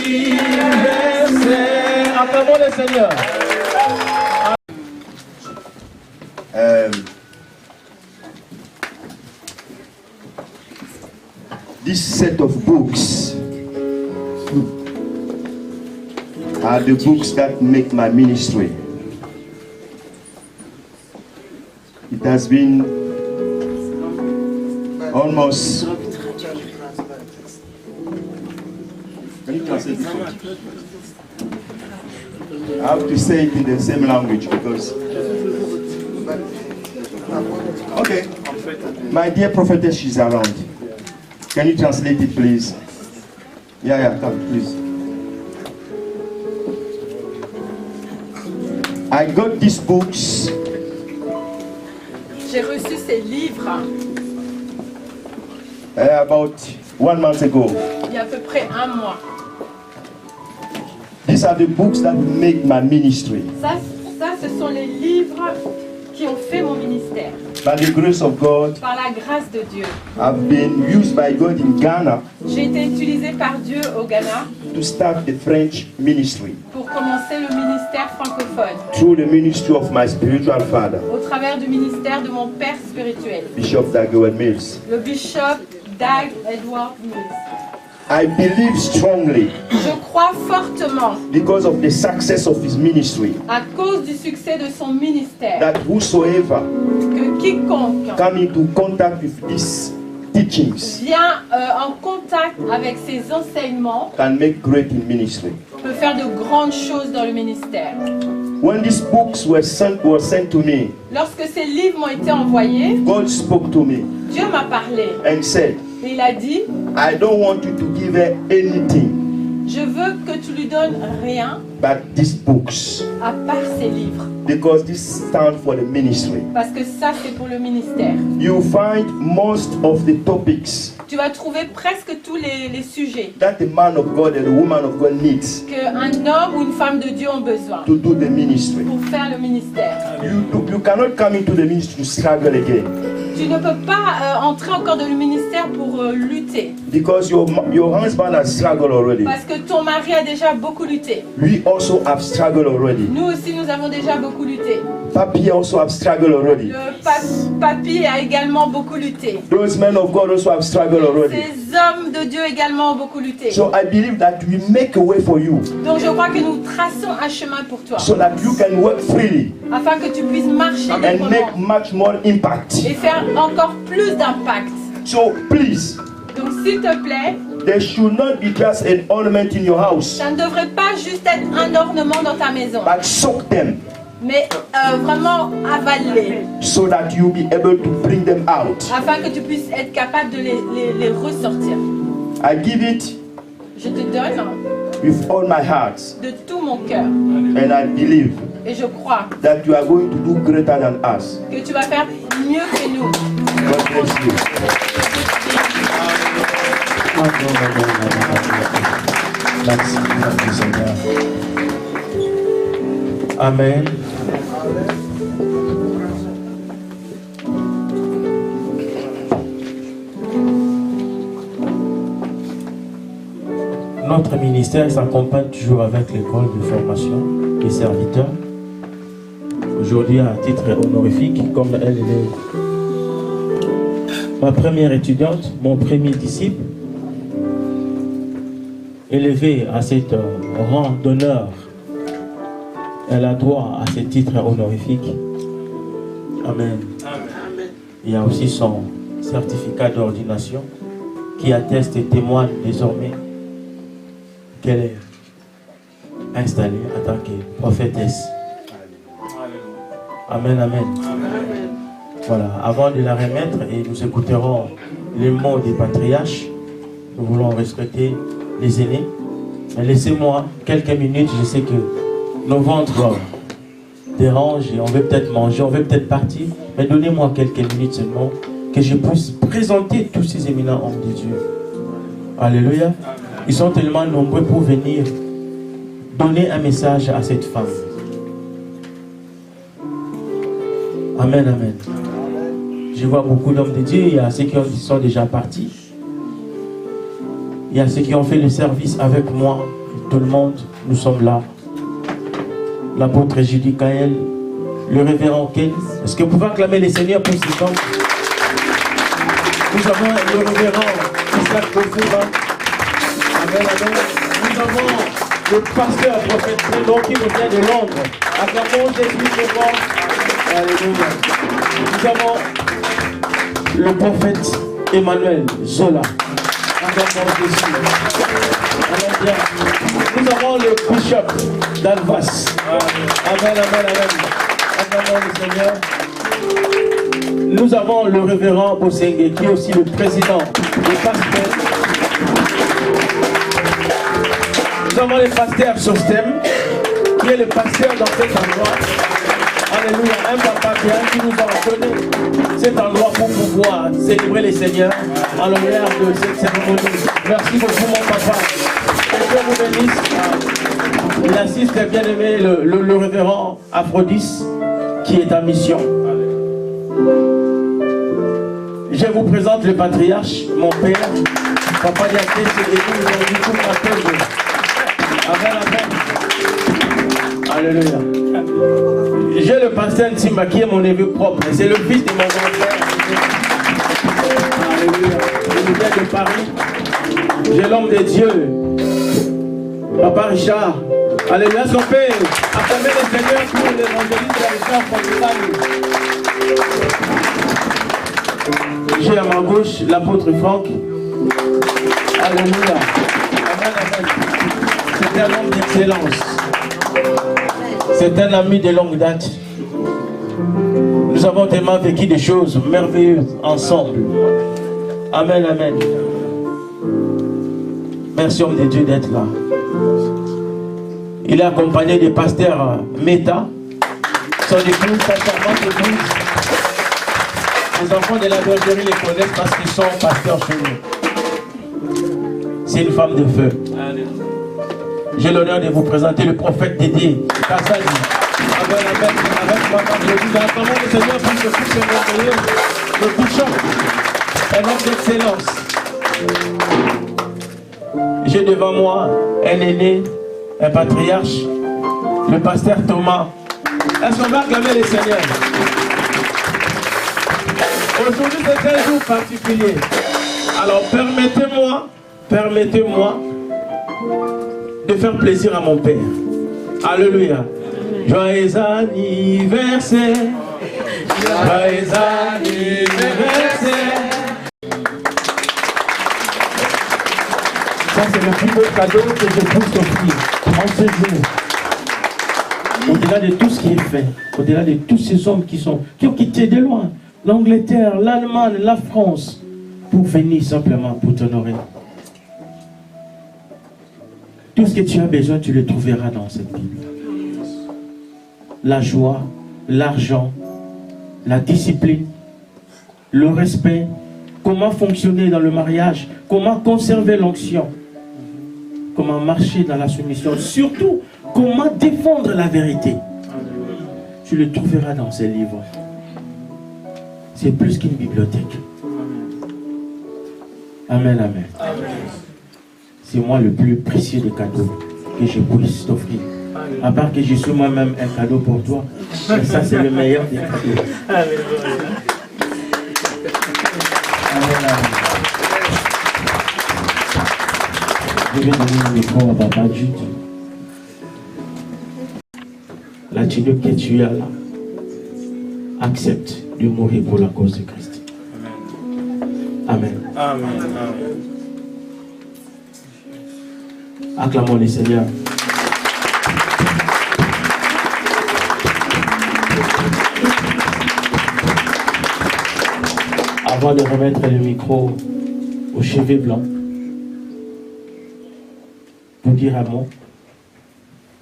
anniversaire. Acclamons le Seigneur. This set of books are the books that make my ministry. It has been almost. Can you translate this one? I have to say it in the same language because. Okay. My dear prophetess, she's around. Can you translate it, please? Yeah, come, please. I got these books. J'ai reçu ces livres. About 1 month ago. Il y a à peu près 1 mois. These are the books that make my ministry. Ça, ce sont les livres qui ont fait mon ministère. By the grace of God, Par la grâce de Dieu. I've been used by God in Ghana J'ai été utilisée par Dieu au Ghana to start the French ministry pour commencer le ministère francophone through the ministry of my spiritual father, au travers du ministère de mon père spirituel, Bishop Dagwood Mills. le bishop Dag Edward Mills. I believe strongly Je crois fortement, because of the success of his ministry à cause du succès de son ministère, that whosoever que quiconque come into contact with these teachings vient en contact avec ces enseignements can make great in ministry. peut faire de grandes choses dans le ministère. When these books were sent to me, Lorsque ces livres m'ont été envoyés, God spoke to me Dieu m'a parlé and said, et il a dit, I don't want you to give her anything je veux que tu lui donnes rien but these books, à part ces livres, because this stand for the ministry. parce que ça c'est pour le ministère. You find most of the topics Tu vas trouver presque tous les sujets that the man of God and the woman of God needs qu'un homme ou une femme de Dieu ont besoin to do the ministry. pour faire le ministère. You cannot come into the ministry to struggle again, Tu ne peux pas entrer encore dans le ministère pour lutter, because your husband has struggled already. parce que ton mari a déjà beaucoup lutté. We also have struggled already. Nous aussi nous avons déjà beaucoup lutté. Papi also have struggled already. Le papy a également beaucoup lutté. Those men of God also have struggled already. Ces hommes de Dieu également ont beaucoup lutté. So I believe that we make a way for you Donc je crois que nous traçons un chemin pour toi, so that you can work freely afin que tu puisses marcher and make librement much more impact. et faire encore plus d'impact. So please, Donc s'il te plaît, there should not be just an ornament in your house, ça ne devrait pas juste être un ornement dans ta maison, but soak them mais vraiment avaler, so that you'll be able to bring them out. afin que tu puisses être capable de les ressortir. I give it Je te donne with all my heart, de tout mon cœur and I believe et je crois that you are going to do greater than us. que tu vas faire mieux que nous. God bless you. Merci, Seigneur. Amen. Notre ministère s'accompagne toujours avec l'école de formation des serviteurs. Aujourd'hui, à titre honorifique, comme elle est ma première étudiante, mon premier disciple, élevé à cet rang d'honneur, elle a droit à ce titre honorifique. Amen. Il y a aussi son certificat d'ordination qui atteste et témoigne désormais qu'elle est installée en tant que prophétesse. Amen, amen. Voilà, avant de la remettre, et nous écouterons les mots des patriarches, nous voulons respecter les aînés. Mais laissez-moi quelques minutes, je sais que nos ventres dérangent et on veut peut-être manger, on veut peut-être partir, mais donnez-moi quelques minutes seulement que je puisse présenter tous ces éminents hommes de Dieu. Alléluia. Ils sont tellement nombreux pour venir donner un message à cette femme. Amen, amen. Je vois beaucoup d'hommes de Dieu. Il y a ceux qui sont déjà partis. Il y a ceux qui ont fait le service avec moi tout le monde, nous sommes là. L'apôtre Judy Kael, le révérend Ken. Est-ce que vous pouvez acclamer les seigneurs pour ce temps? Nous avons le révérend Isaac Kofura. Amen, amen. Nous avons le pasteur prophète Prédon qui nous vient de Londres. Acclamons Jésus de mort. Alléluia. Nous avons le prophète Emmanuel Zola. Acclamons Jésus. Amen, bien. Nous avons le bishop d'Alvas. Amen, amen, amen. Acclamons le Seigneur. Nous avons le révérend Bosengue qui est aussi le président des pasteurs. Nous avons les pasteurs sur STEM, qui est le pasteur dans cet endroit. Alléluia, un papa bien qui nous a donné cet endroit pour pouvoir célébrer les seigneurs en l'honneur de cette cérémonie. Merci beaucoup mon papa. Que Dieu vous bénisse. Il assiste bien aimé le révérend Aphrodis qui est en mission. Je vous présente le patriarche, mon père, Papa Diaké, c'est l'église du coup appelle. Amen, amen. Alléluia. J'ai le pasteur Ntimba qui est mon neveu propre. C'est le fils de mon grand-père. Alléluia. Il vient de Paris. J'ai l'homme de Dieu. Papa Richard. Alléluia. Son père. Acclamez le Seigneur pour l'évangéliste Richard Fondilani. J'ai à ma gauche l'apôtre Franck. Alléluia. Amen, amen. C'est un homme d'excellence. C'est un ami de longue date. Nous avons tellement vécu des choses merveilleuses ensemble. Amen, amen. Merci homme de Dieu d'être là. Il est accompagné du pasteur Meta, son épouse, sa charmante épouse. Les enfants de la bergerie les connaissent parce qu'ils sont pasteurs chez nous. C'est une femme de feu. J'ai l'honneur de vous présenter le prophète Dédé Kassali. Avec maman, je vous acclame le Seigneur pour ce fils merveilleux, le bouchon, un homme d'excellence. J'ai devant moi un aîné, un patriarche, le pasteur Thomas. Est-ce qu'on va acclamer le Seigneur? Aujourd'hui, c'est un jour particulier. Alors, permettez-moi de faire plaisir à mon Père. Alléluia. Joyeux anniversaire. Joyeux anniversaire. Ça, c'est le plus beau cadeau que je puisse offrir en ce jour. Au-delà de tout ce qui est fait, au-delà de tous ces hommes qui ont quitté de loin l'Angleterre, l'Allemagne, la France, pour venir simplement pour t'honorer. Tout ce que tu as besoin, tu le trouveras dans cette Bible. La joie, l'argent, la discipline, le respect, comment fonctionner dans le mariage, comment conserver l'onction, comment marcher dans la soumission, surtout comment défendre la vérité. Tu le trouveras dans ces livres. C'est plus qu'une bibliothèque. Amen, amen. C'est moi le plus précieux des cadeaux que je puisse t'offrir. À part que je suis moi-même un cadeau pour toi. Mais ça, c'est le meilleur des cadeaux. Amen, amen. Je vais donner le micro à Papa Jude. La Chinook que tu as là, accepte de mourir pour la cause de Christ. Amen. Amen. Amen. Acclamons les Seigneurs. Avant de remettre le micro aux cheveux blancs, pour dire un mot,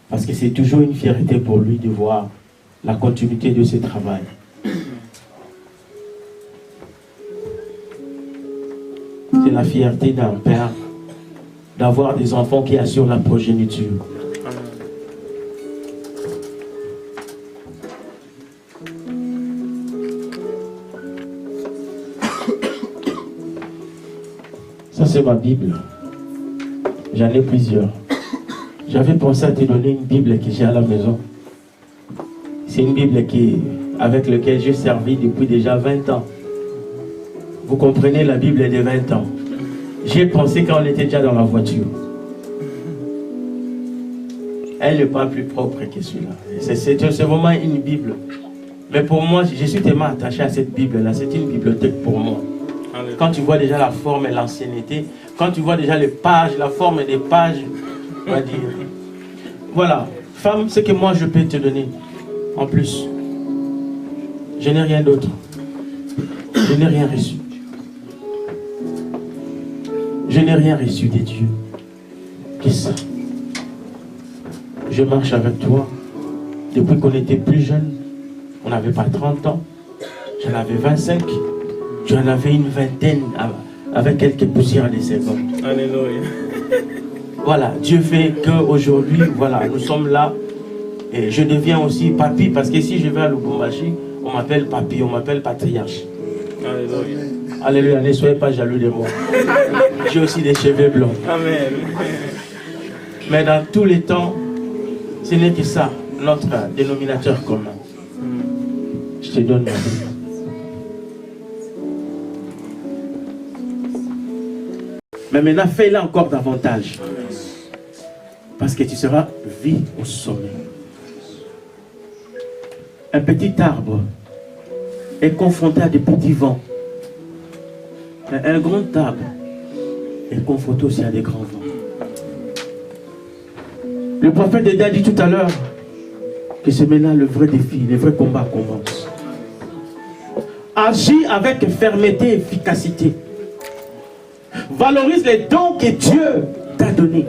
parce que c'est toujours une fierté pour lui de voir la continuité de ce travail. C'est la fierté d'un père d'avoir des enfants qui assurent la progéniture. Ça, c'est ma Bible. J'en ai plusieurs. J'avais pensé à te donner une Bible que j'ai à la maison. C'est une Bible avec laquelle j'ai servi depuis déjà 20 ans. Vous comprenez, la Bible est de 20 ans. J'ai pensé quand on était déjà dans la voiture. Elle n'est pas plus propre que celui-là. C'est vraiment une Bible. Mais pour moi, je suis tellement attaché à cette Bible-là. C'est une bibliothèque pour moi. Quand tu vois déjà la forme et l'ancienneté, quand tu vois déjà les pages, la forme des pages, on va dire. Voilà. Femme, ce que moi je peux te donner, en plus, je n'ai rien d'autre. Je n'ai rien reçu. Je n'ai rien reçu des dieux. Qu'est-ce que ça? Je marche avec toi depuis qu'on était plus jeune. On n'avait pas 30 ans. J'en avais 25. J'en avais une vingtaine avec quelques poussières de secondes. Alléluia. Voilà, Dieu fait qu'aujourd'hui, voilà, nous sommes là. Et je deviens aussi papy, parce que si je vais à Lubumbashi, on m'appelle papy, on m'appelle patriarche. Alléluia. Alléluia, ne soyez pas jaloux de moi. J'ai aussi des cheveux blancs. Amen. Mais dans tous les temps, ce n'est que ça, notre dénominateur commun. Je te donne ma vie. Mais maintenant, fais-le encore davantage. Parce que tu seras vie au sommet. Un petit arbre est confronté à des petits vents. Un grand arbre est confronté aussi à des grands vents. Le prophète Dieu a dit tout à l'heure que c'est maintenant le vrai défi, le vrai combat commence. Agis avec fermeté et efficacité. Valorise les dons que Dieu t'a donnés.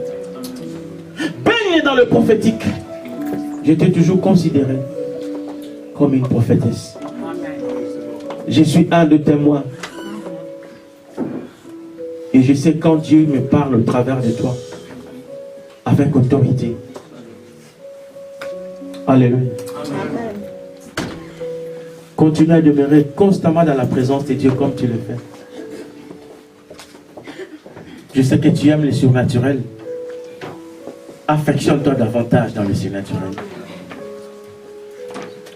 Baigne dans le prophétique. Je t'ai toujours considéré comme une prophétesse. Je suis un de témoins. Et je sais quand Dieu me parle au travers de toi, avec autorité. Alléluia. Amen. Continue à demeurer constamment dans la présence de Dieu comme tu le fais. Je sais que tu aimes le surnaturel. Affectionne-toi davantage dans le surnaturel.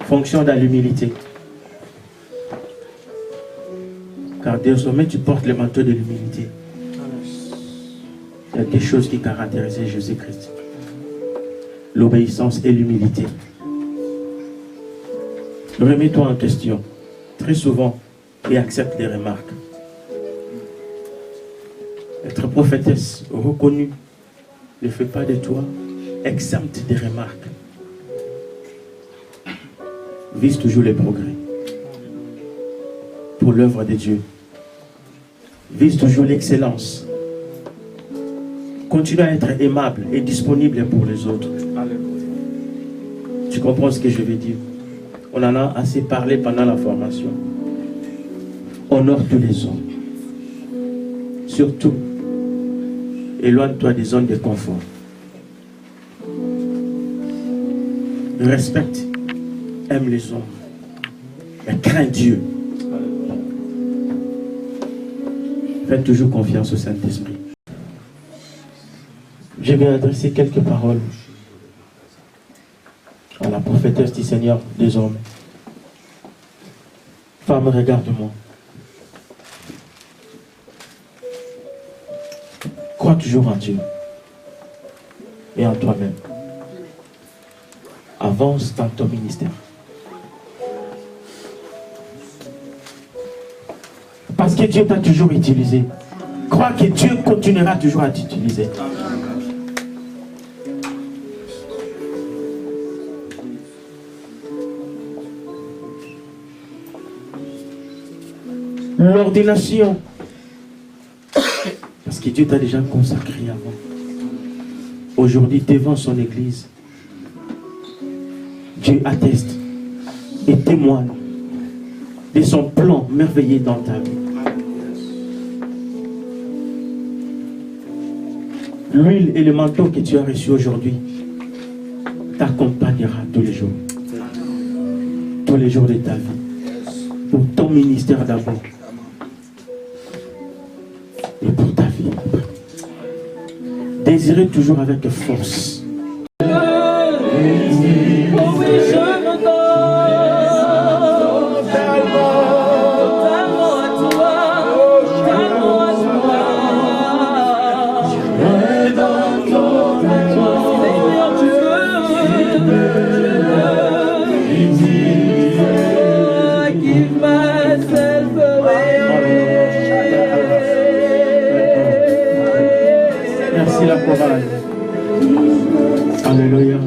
Fonctionne dans l'humilité. Car désormais tu portes le manteau de l'humilité. Il y a des choses qui caractérisaient Jésus-Christ. L'obéissance et l'humilité. Remets-toi en question très souvent et accepte des remarques. Être prophétesse reconnue ne fait pas de toi exempte des remarques. Vise toujours les progrès pour l'œuvre de Dieu. Vise toujours l'excellence. Continue à être aimable et disponible pour les autres. Tu comprends ce que je veux dire? On en a assez parlé pendant la formation. Honore tous les hommes. Surtout, éloigne-toi des zones de confort. Respecte, aime les hommes, mais crains Dieu. Fais toujours confiance au Saint-Esprit. Je vais adresser quelques paroles à la prophétesse du Seigneur des hommes. Femme, regarde-moi. Crois toujours en Dieu et en toi-même. Avance dans ton ministère. Parce que Dieu t'a toujours utilisé. Crois que Dieu continuera toujours à t'utiliser. L'ordination. Parce que Dieu t'a déjà consacré avant. Aujourd'hui, devant son église, Dieu atteste et témoigne de son plan merveilleux dans ta vie. L'huile et le manteau que tu as reçu aujourd'hui t'accompagnera tous les jours. Tous les jours de ta vie. Pour ton ministère d'abord. Et pour ta vie. Désirez toujours avec force give myself away. Merci la chorale. Alléluia.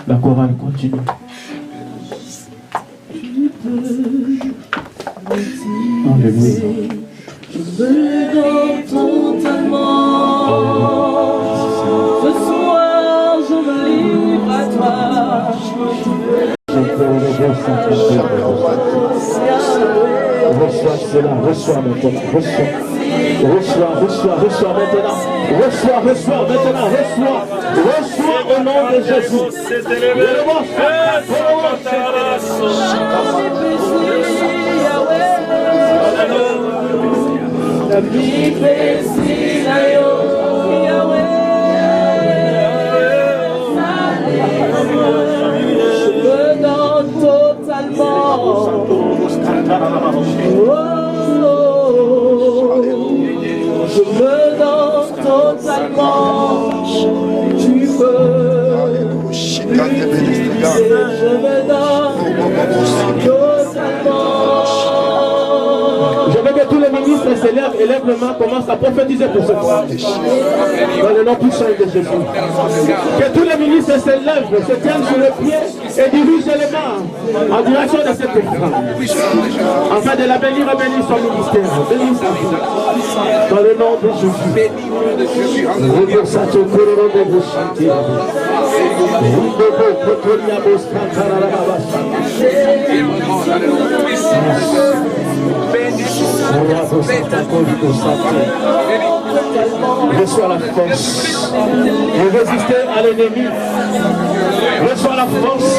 La chorale continue. Alléluia. Je me donne totalement. Ce soir, je me livre à toi. Reçois cela, reçois maintenant, reçois maintenant, reçois maintenant, reçois au nom de Jésus. Je me donne totalement. Tu peux l'utiliser. Je me donne totalement. Je veux que tous les ministres s'élèvent, élèvent le main, commencent à prophétiser pour ce soir. Dans le nom puissant de Jésus. Que tous les ministres s'élèvent, se tiennent sur le pied et dirigent les mains en direction de cette femme. Afin de la bénir et bénir son ministère. Bénis sa vie. Dans le nom de Jésus. Reçois la force de résister à l'ennemi. Reçois la force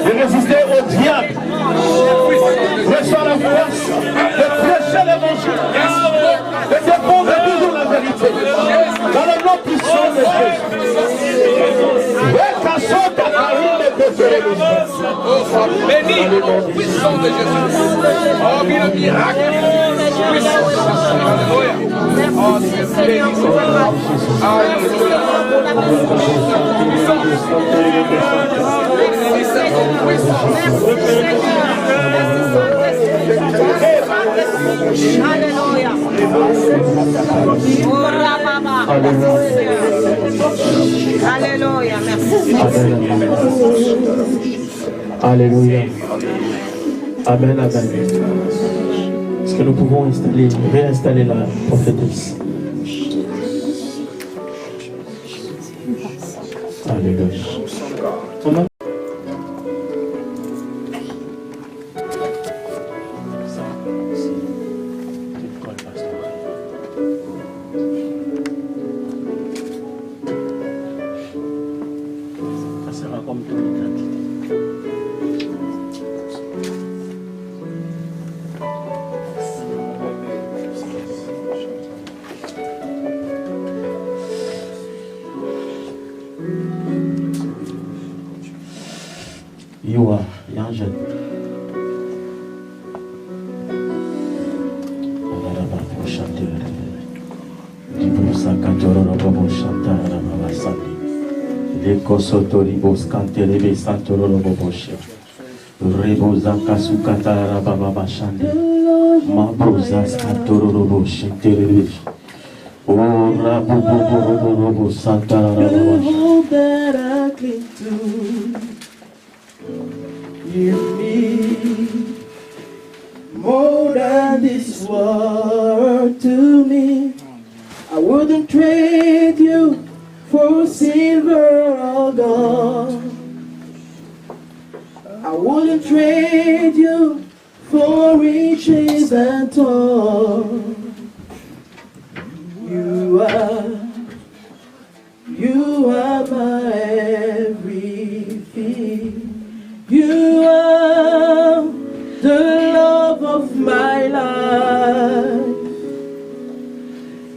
de résister au diable. Reçois la force de prêcher l'évangile, de défendre toujours la vérité. Dans le nom puissant de Jésus. Béni, puissant de Jésus. Oh, bien le miracle. Alléluia. Oh, c'est béni. Alléluia. Alléluia, merci. Alléluia. Amen, amen. Est-ce que nous pouvons réinstaller la prophétesse? Alléluia. Angèle. You mean more than this world to me. I wouldn't trade you for silver or gold. I wouldn't trade you for riches and all. You are my everything. You are the love of my life.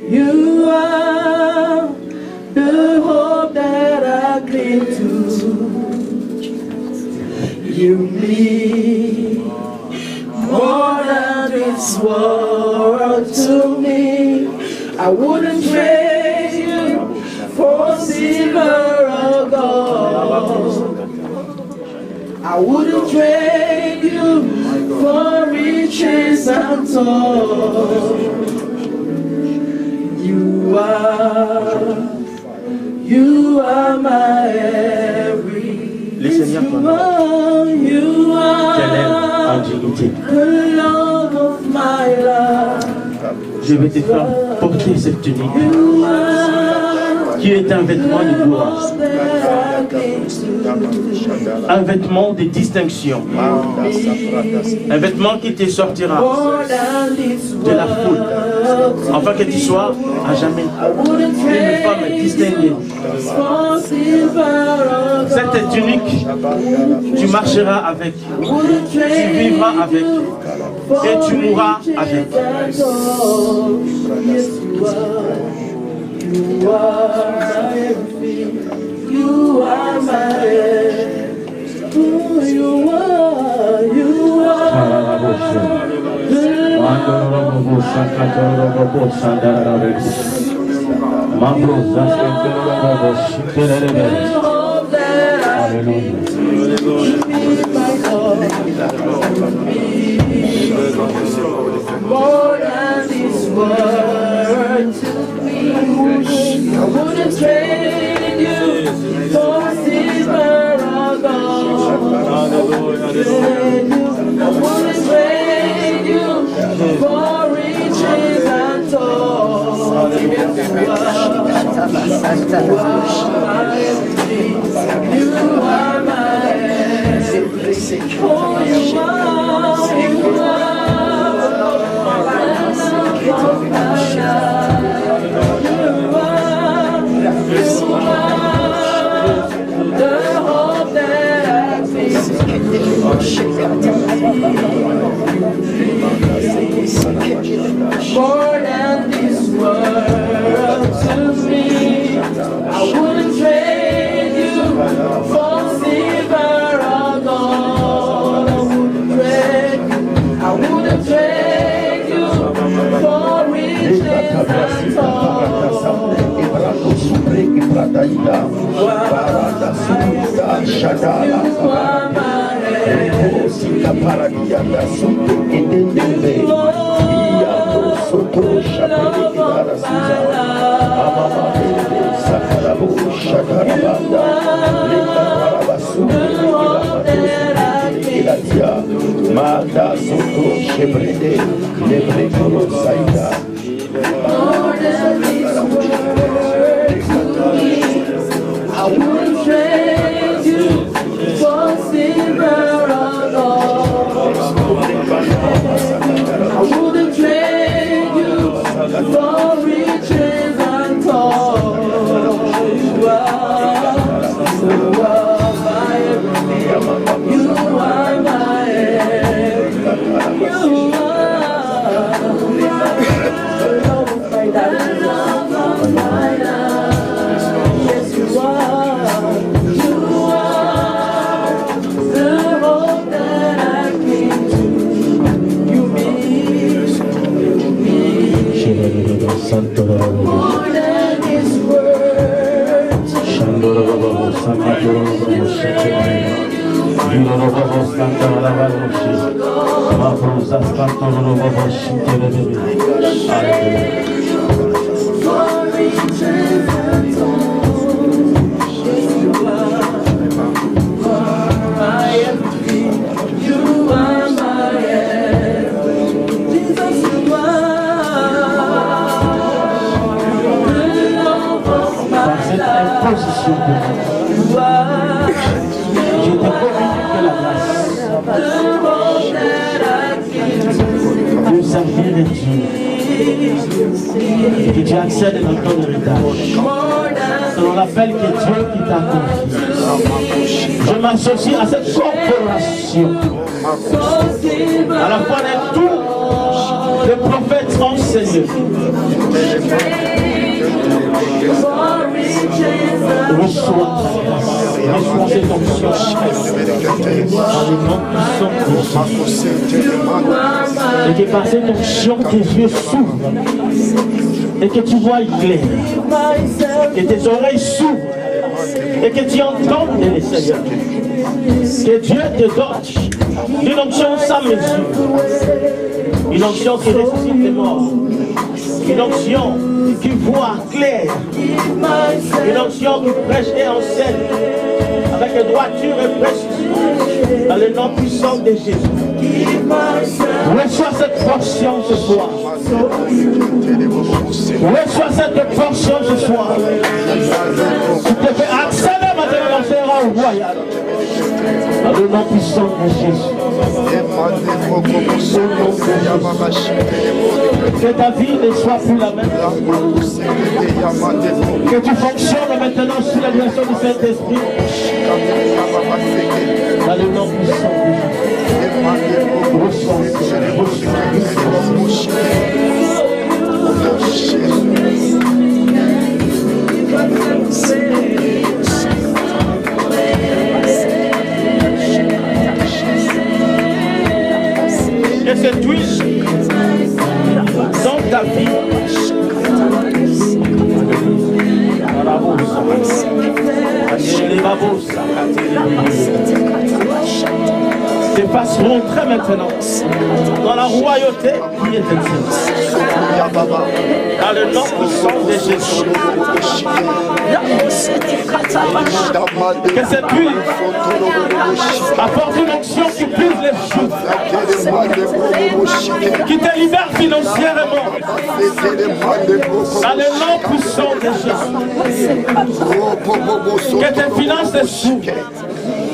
You are the hope that I cling to. You mean more than this world to me. I wouldn't trade you I wouldn't trade you for riches untold. You are my everything. Les Seigneurs You are en dignité. the love of my life. Je vais te faire porter cette tunique qui est un vêtement de gloire, un vêtement de distinction, un vêtement qui te sortira de la foule, afin que tu sois à jamais une femme distinguée. Cette tunique, tu marcheras avec, tu vivras avec et tu mourras avec. You are my everything. You are my everything. You are. More than this world to me. I wouldn't trade you for silver or gold. I wouldn't trade you for riches untold. You are my everything. Oh, you are. More than this world to me, I wouldn't trade you for silver or gold. I wouldn't trade you for riches and gold. Manda soto shebrede lebre koro saida. I wouldn't trade you for silver or gold. I wouldn't trade you for riches untold. You are my everything. You are my everything. You are the love of my life. The love of my life. Yes, you are. You are the hope that I came to. You mean more than this world. For riches untold. Yes, you are my everything. You are my everything. Jesus, you are the love of my Cette life. imposition de Dieu, You are je t'ai convaincu que la grâce the hope that I came de servir Dieu et que tu accèdes dans ton héritage. Selon l'appel que Dieu qui t'a confié. Je m'associe à cette corporation. À la fois de tous les prophètes enseignés. Reçois ta grâce, reçois cette onction dans le nom puissant de Jésus. Et que par cette onction, tes yeux s'ouvrent et que tu vois clair, que tes oreilles s'ouvrent et que tu entendes les Seigneurs. Que Dieu te donne une onction sans mesure. Une onction qui ressuscite les morts. Une onction qui voit clair. Une onction qui prêche et enseigne avec droiture et précision. Dans le nom puissant de Jésus. Reçois cette portion ce soir. Reçois cette portion ce soir. Tu te fais accélérer maintenant dans ce rang royal. Dans le nom puissant de Jésus. Que ta vie ne soit plus la même. Que tu fonctionnes maintenant sous la direction du Saint-Esprit. Dans le nom puissant de Jésus. Et cette huile dans ta vie te fasse rentrer maintenant dans la royauté qui est éternelle. Dans le nom puissant de Jésus. Que cette huile apporte une onction qui brise les choses, qui te libère financièrement. Dans le nom puissant de Jésus. Que tes finances s'ouvrent.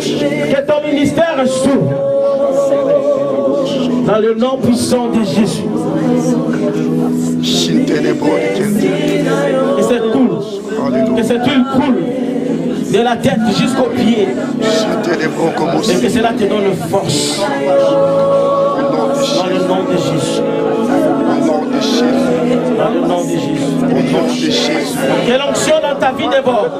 Que ton ministère s'ouvre. Dans le nom puissant de Jésus. Que cette coule, que cette huile coule de la tête jusqu'aux pieds. Et que cela te donne force. Dans le nom de Jésus. Dans le nom de Jésus. Que l'onction dans ta vie déborde.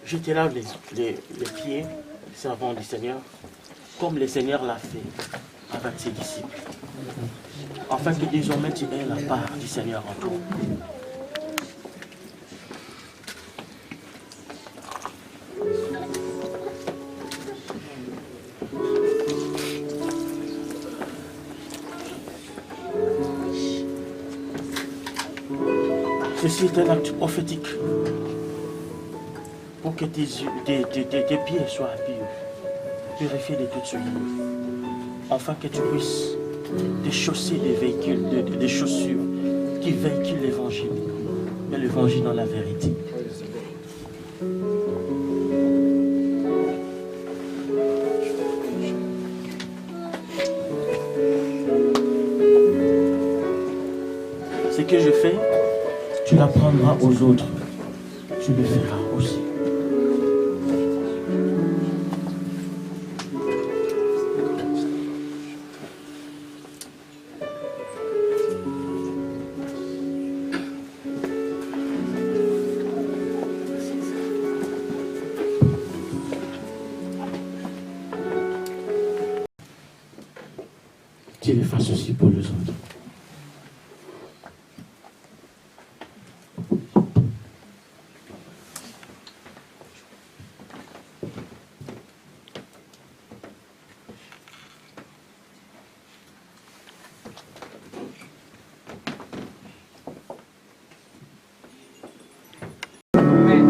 Je te lave les pieds, servant du Seigneur, comme le Seigneur l'a fait avec ses disciples, afin que désormais tu aies la part du Seigneur en toi. Ceci est un acte prophétique pour que tes pieds soient purifiés de toute souillure, afin que tu puisses déchausser des véhicules, des chaussures qui véhiculent l'évangile, mais l'évangile dans la vérité. Ce que je fais, tu l'apprendras aux autres, tu le feras aussi. Tu le fasses aussi pour les autres.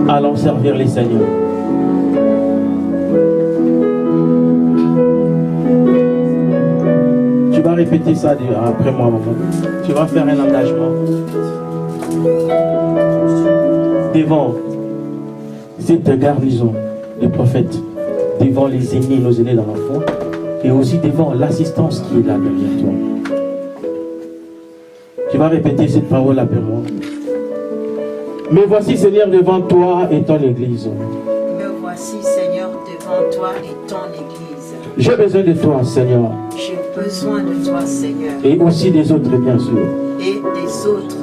Allons servir les seigneurs. Tu vas répéter ça après moi, maman. Tu vas faire un engagement devant cette garnison de prophètes, devant les aînés, nos aînés dans la foi, et aussi devant l'assistance qui est là derrière toi. Tu vas répéter cette parole après moi. Me voici, Seigneur, devant toi et ton Église. Me voici, Seigneur, devant toi et ton Église. J'ai besoin de toi, Seigneur. J'ai besoin de toi, Seigneur. Et aussi des autres, bien sûr. Et des autres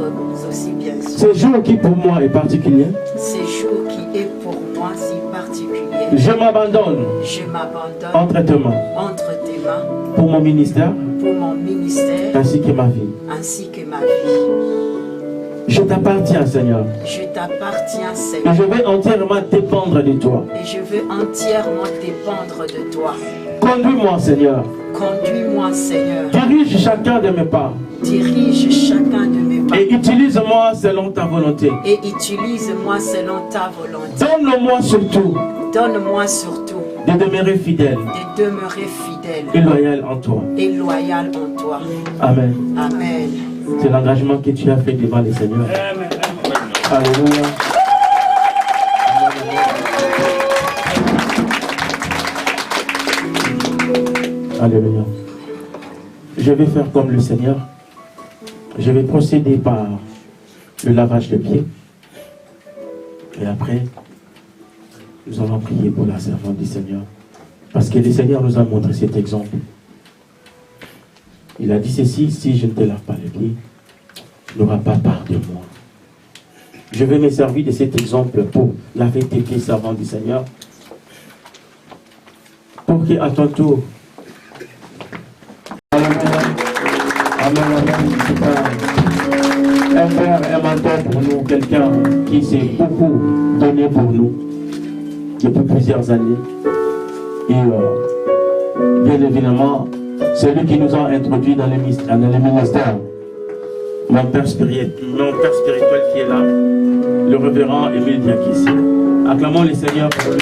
aussi, bien sûr. Ce jour qui pour moi est particulier. Ce jour qui est pour moi si particulier. Je m'abandonne. Je m'abandonne entre tes mains. Entre tes mains. Pour mon ministère. Pour mon ministère. Ainsi que ma vie. Ainsi que ma vie. Je t'appartiens, Seigneur. Je t'appartiens, Seigneur. Et je vais entièrement dépendre de toi. Et je veux entièrement dépendre de toi. Conduis-moi, Seigneur. Conduis-moi, Seigneur. Dirige chacun de mes pas. Dirige chacun de mes pas. Et utilise-moi selon ta volonté. Et utilise-moi selon ta volonté. Donne-moi surtout. Donne-moi surtout. De demeurer fidèle. De demeurer fidèle. Et loyal en toi. Et loyal en toi. Amen. Amen. C'est l'engagement que tu as fait devant le Seigneur. Amen. Alléluia. Alléluia. Je vais faire comme le Seigneur. Je vais procéder par le lavage de pieds. Et après, nous allons prier pour la servante du Seigneur. Parce que le Seigneur nous a montré cet exemple. Il a dit ceci, si je ne te lave pas les pieds, tu n'auras pas part de moi. Je vais me servir de cet exemple pour laver tes pieds, servante du Seigneur. Pour qu'à ton tour, un frère, un mentor pour nous, quelqu'un qui s'est beaucoup donné pour nous depuis plusieurs années. Et bien évidemment, c'est lui qui nous a introduits dans le ministère. Mon père spirituel qui est là, le révérend Émile Diakissi. Acclamons le Seigneur pour lui.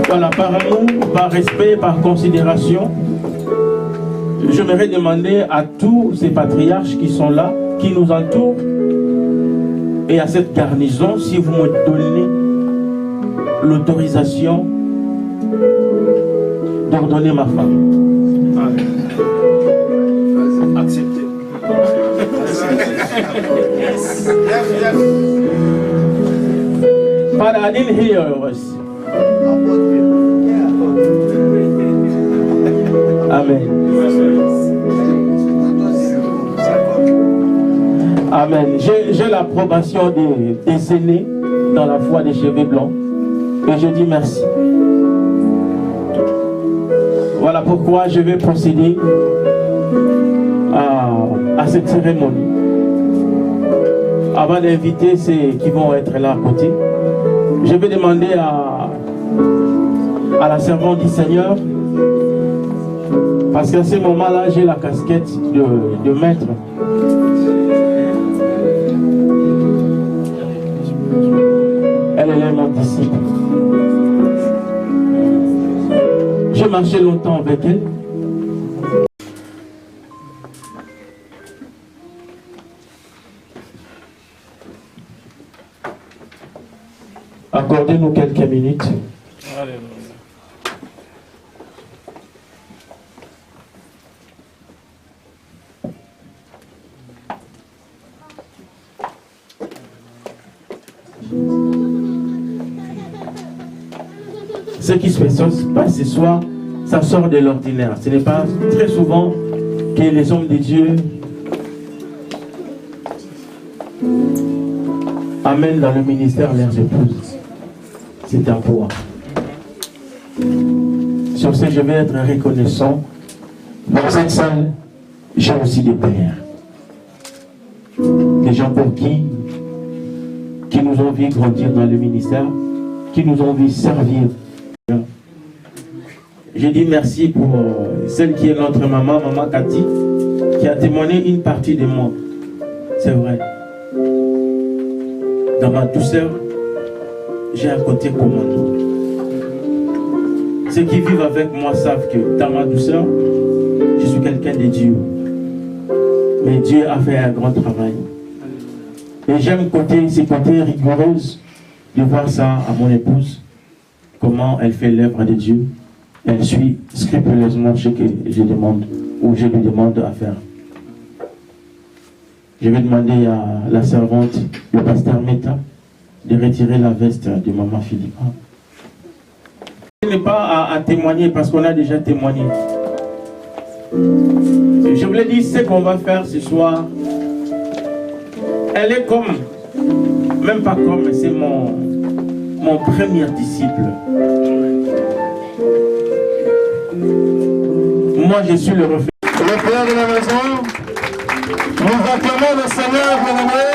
Voilà, par amour, par respect, par considération, j'aimerais demander à tous ces patriarches qui sont là, qui nous entourent, et à cette garnison, si vous me donnez l'autorisation d'ordonner ma femme. Acceptez. Father, I didn't hear your voice. Amen. Amen. J'ai l'approbation des aînés dans la foi des cheveux blancs. Et je dis merci. Voilà pourquoi je vais procéder à cette cérémonie. Avant d'inviter ceux qui vont être là à côté, je vais demander à la servante du Seigneur, parce qu'à ce moment-là, j'ai la casquette de maître. Elle est mon disciple. J'ai marché longtemps avec elle. Accordez-nous quelques minutes. Alléluia. Ce qui se passe ce soir, ça sort de l'ordinaire. Ce n'est pas très souvent que les hommes de Dieu amènent dans le ministère leurs épouses. C'est un poids. Sur ce, je vais être reconnaissant. Dans cette salle, j'ai aussi des pères. Des gens pour qui nous ont vu grandir dans le ministère, qui nous ont vu servir. Je dis merci pour celle qui est notre maman, maman Cathy, qui a témoigné une partie de moi. C'est vrai. Dans ma douceur, j'ai un côté commando. Ceux qui vivent avec moi savent que dans ma douceur, je suis quelqu'un de Dieu. Mais Dieu a fait un grand travail. Et j'aime ce côté rigoureux de voir ça à mon épouse, comment elle fait l'œuvre de Dieu. Elle suit scrupuleusement ce que je demande ou je lui demande à faire. Je vais demander à la servante, le pasteur Meta, de retirer la veste de maman Philippa. Ce n'est pas à témoigner parce qu'on a déjà témoigné. Je vous l'ai dit, ce qu'on va faire ce soir, elle est comme, même pas comme, c'est mon premier disciple. Moi, je suis le reflet. Le Père de la maison, nous acclamons le Seigneur, bien-aimé.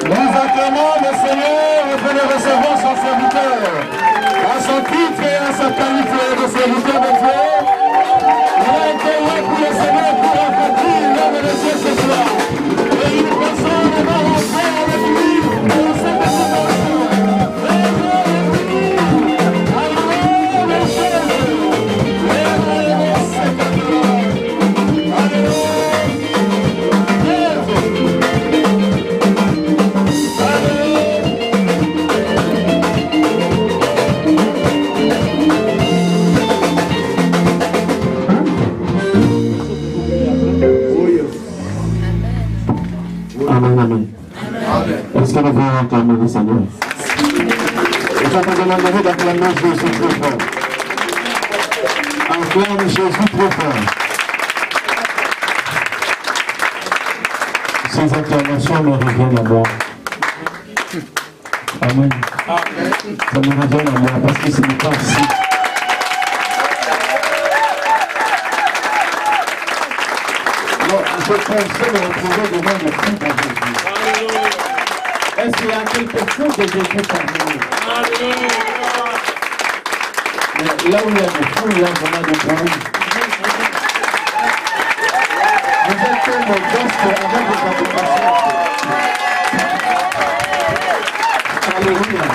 Nous acclamons le Seigneur afin de recevoir son serviteur. À son titre et à sa qualité de serviteur de Dieu, il a été là pour le Seigneur pour accomplir l'œuvre de Dieu ce soir. Et nous passons devant l'enfer avec lui et on s'est passé dans le temps. Amen. Est-ce que nous pouvons acclamer le Seigneur? Et je vous demanderai d'acclamer Jésus très fort. Acclame Jésus très fort. Ces acclamations me reviennent à moi. Amen. Ça me revient à moi parce que ce n'est pas si. Je pensais me retrouver devant le Christ à Jésus. Est-ce qu'il y a quelque chose de Jésus parmi nous? Mais là où il y a des fous, il y a vraiment des problèmes. Vous êtes comme un gospel avec des applications. Alléluia.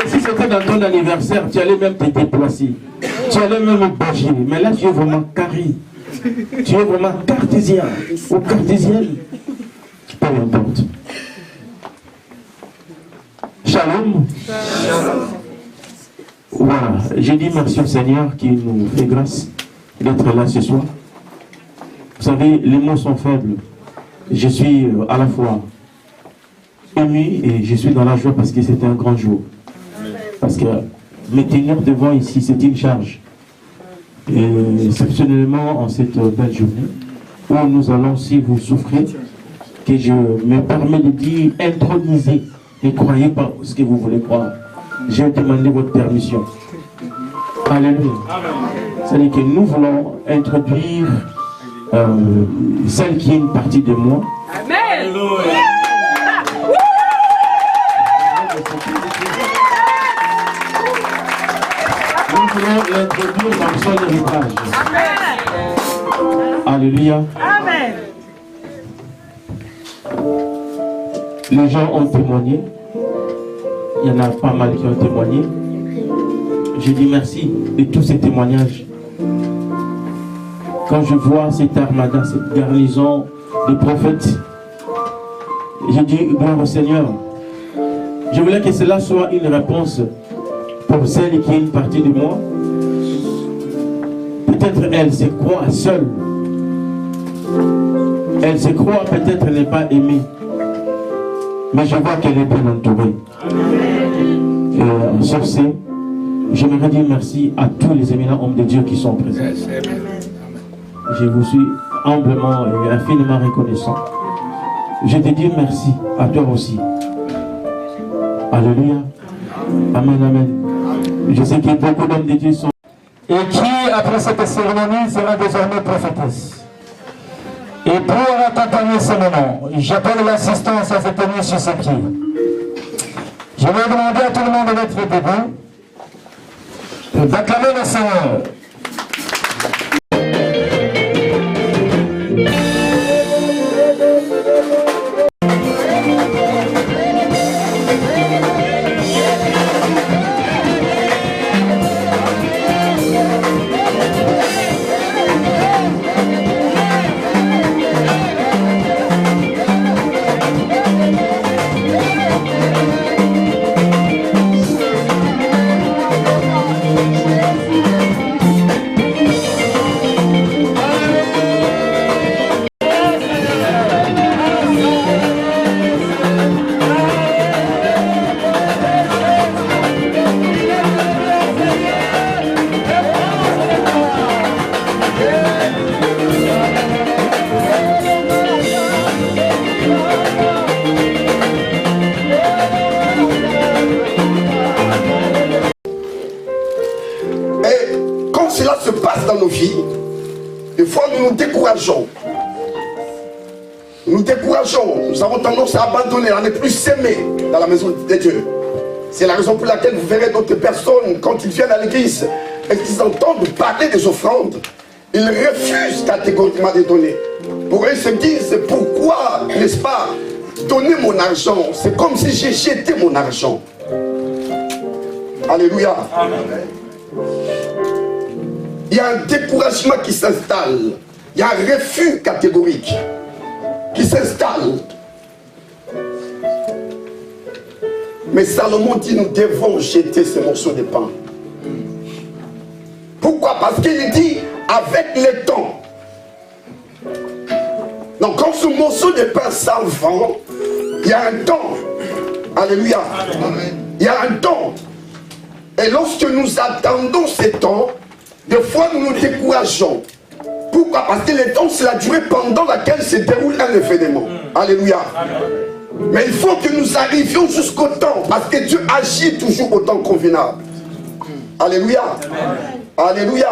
Si c'était dans ton anniversaire, tu allais même te déplacer. Tu allais même bouger. Mais là, tu es vraiment carré. Tu es vraiment cartésien ou cartésienne. Peu importe. Shalom. Voilà. J'ai dit merci au Seigneur qui nous fait grâce d'être là ce soir. Vous savez, les mots sont faibles. Je suis à la fois ému et je suis dans la joie parce que c'est un grand jour. Parce que me tenir devant ici, c'est une charge. Et exceptionnellement en cette belle journée où nous allons, si vous souffrez, que je me permets de dire introniser. Ne croyez pas ce que vous voulez croire. J'ai demandé votre permission. Alléluia. C'est-à-dire que nous voulons introduire celle qui est une partie de moi. Amen. Nous voulons l'introduire dans son héritage. Alléluia. Amen. Les gens ont témoigné. Il y en a pas mal qui ont témoigné. Je dis merci de tous ces témoignages. Quand je vois cette armada, cette garnison de prophètes, je dis gloire au Seigneur. Je voulais que cela soit une réponse pour celle qui est une partie de moi. Peut-être elle se croit seule. Elle se croit peut-être n'est pas aimée. Mais je vois qu'elle est bien entourée. Et sur ce, j'aimerais dire merci à tous les éminents hommes de Dieu qui sont présents. Je vous suis humblement et infiniment reconnaissant. Je te dis merci à toi aussi. Alléluia. Amen, amen. Je sais que beaucoup d'hommes de Dieu sont... Et qui, après cette cérémonie, sera désormais prophétesse. Et pour accompagner ce moment, j'appelle l'assistance à se tenir sur ses pieds. Je vais demander à tout le monde d'être debout, d'acclamer le Seigneur. décourageons. Nous décourageons. Nous avons tendance à abandonner, à ne plus s'aimer dans la maison de Dieu. C'est la raison pour laquelle vous verrez d'autres personnes, quand ils viennent à l'église, et qu'ils entendent parler des offrandes, ils refusent catégoriquement de donner. Pour eux, ils se disent, pourquoi, n'est-ce pas, donner mon argent? C'est comme si j'ai jeté mon argent. Alléluia. Amen. Il y a un découragement qui s'installe. Il y a un refus catégorique qui s'installe. Mais Salomon dit, nous devons jeter ce morceau de pain. Pourquoi? Parce qu'il dit, avec le temps. Donc quand ce morceau de pain s'en vend, il y a un temps. Alléluia. Amen. Il y a un temps. Et lorsque nous attendons ce temps, des fois nous nous décourageons. Pourquoi? Parce que le temps, c'est la durée pendant laquelle se déroule un événement. Alléluia. Mais il faut que nous arrivions jusqu'au temps, parce que Dieu agit toujours au temps convenable. Alléluia. Alléluia.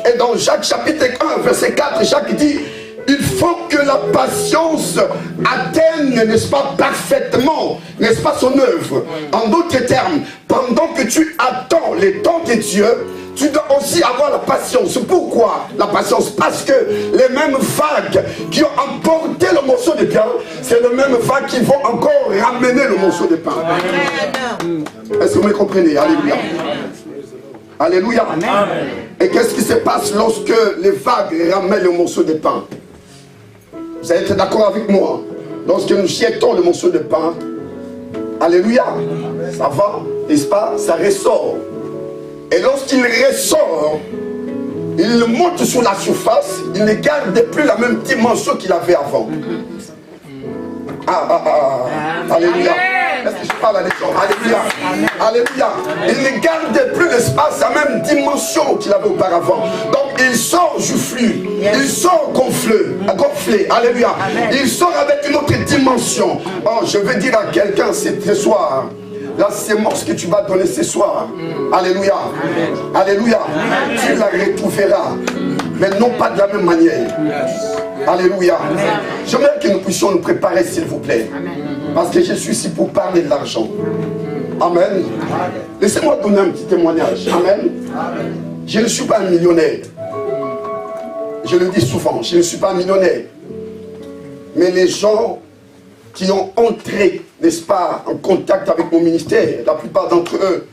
Et dans Jacques chapitre 1, verset 4, Jacques dit, il faut que la patience atteigne, n'est-ce pas, parfaitement, n'est-ce pas, son œuvre. En d'autres termes, pendant que tu attends le temps de Dieu, tu dois aussi avoir la patience. Pourquoi la patience? Parce que les mêmes vagues qui ont emporté le morceau de pain, c'est les mêmes vagues qui vont encore ramener le morceau de pain. Est-ce que vous me comprenez? Alléluia. Alléluia. Amen. Et qu'est-ce qui se passe lorsque les vagues ramènent le morceau de pain? Vous allez être d'accord avec moi? Lorsque nous jetons le morceau de pain, alléluia, ça va, n'est-ce pas? Ça ressort. Et lorsqu'il ressort, il monte sur la surface, il ne garde plus la même dimension qu'il avait avant. Alléluia. Est-ce que je parle à des gens? Alléluia. Alléluia. Il ne garde plus l'espace, la même dimension qu'il avait auparavant. Donc il sort joufflu, il sort gonflé. Alléluia. Il sort avec une autre dimension. Oh, je veux dire à quelqu'un ce soir, la sémence que tu vas donner ce soir, alléluia, alléluia, tu la retrouveras, mais non pas de la même manière. Alléluia. J'aimerais que nous puissions nous préparer, s'il vous plaît, parce que je suis ici pour parler de l'argent. Amen. Laissez-moi donner un petit témoignage. Amen. Je ne suis pas un millionnaire. Je le dis souvent, je ne suis pas un millionnaire. Mais les gens qui ont entré, n'est-ce pas, en contact avec mon ministère, la plupart d'entre eux